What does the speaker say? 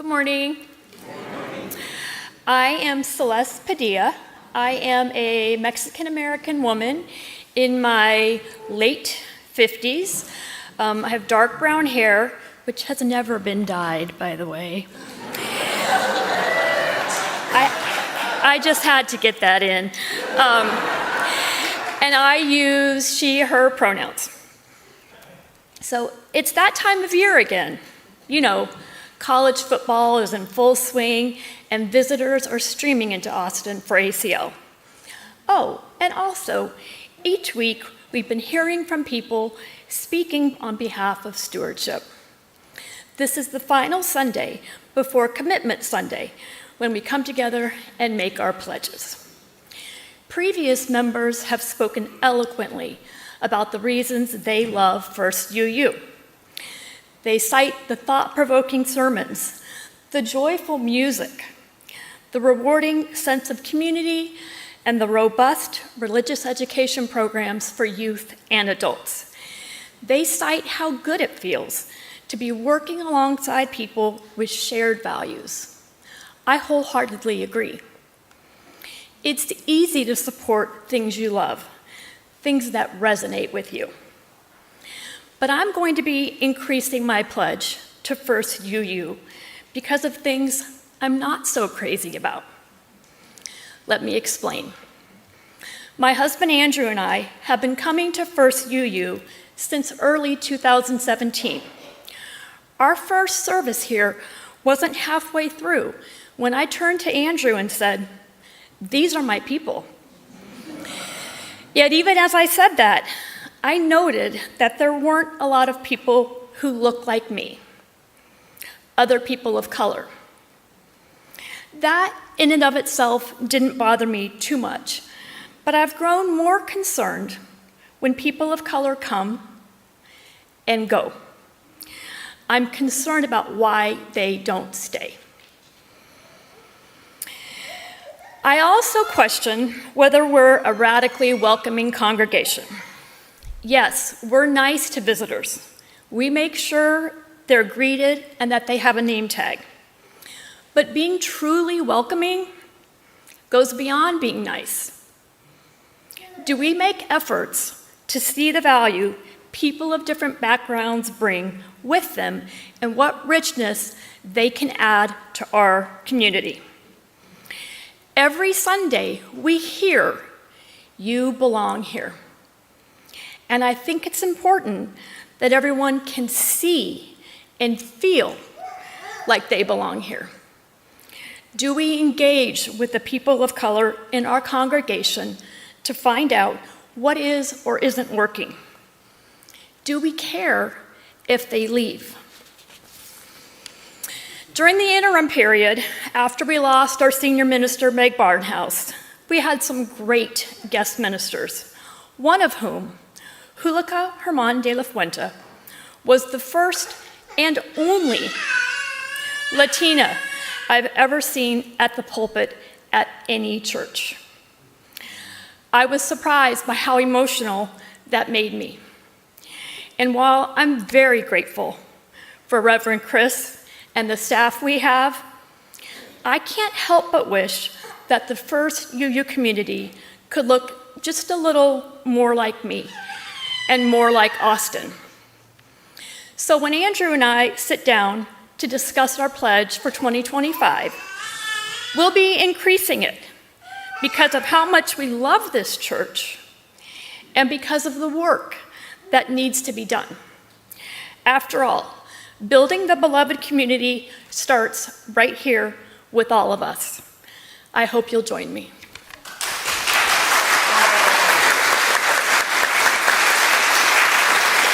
Good morning. I am Celeste Padilla. I am a Mexican-American woman in my late 50s. I have dark brown hair, which has never been dyed, by the way. I just had to get that in. And I use she, her pronouns. So it's that time of year again. You know, college football is in full swing, and visitors are streaming into Austin for ACL. Oh, and also, each week we've been hearing from people speaking on behalf of stewardship. This is the final Sunday before Commitment Sunday, when we come together and make our pledges. Previous members have spoken eloquently about the reasons they love First UU. They cite the thought-provoking sermons, the joyful music, the rewarding sense of community, and the robust religious education programs for youth and adults. They cite how good it feels to be working alongside people with shared values. I wholeheartedly agree. It's easy to support things you love, things that resonate with you. But I'm going to be increasing my pledge to First UU because of things I'm not so crazy about. Let me explain. My husband Andrew and I have been coming to First UU since early 2017. Our first service here wasn't halfway through when I turned to Andrew and said, "These are my people." Yet even as I said that, I noted that there weren't a lot of people who looked like me, other people of color. That in and of itself didn't bother me too much, but I've grown more concerned when people of color come and go. I'm concerned about why they don't stay. I also question whether we're a radically welcoming congregation. Yes, we're nice to visitors. We make sure they're greeted and that they have a name tag. But being truly welcoming goes beyond being nice. Do we make efforts to see the value people of different backgrounds bring with them and what richness they can add to our community? Every Sunday, we hear, "You belong here." And I think it's important that everyone can see and feel like they belong here. Do we engage with the people of color in our congregation to find out what is or isn't working? Do we care if they leave? During the interim period, after we lost our senior minister, Meg Barnhouse, we had some great guest ministers, one of whom, Julica Herman de la Fuente, was the first and only Latina I've ever seen at the pulpit at any church. I was surprised by how emotional that made me. And while I'm very grateful for Reverend Chris and the staff we have, I can't help but wish that the First UU community could look just a little more like me and more like Austin. So when Andrew and I sit down to discuss our pledge for 2025, we'll be increasing it because of how much we love this church and because of the work that needs to be done. After all, building the beloved community starts right here with all of us. I hope you'll join me.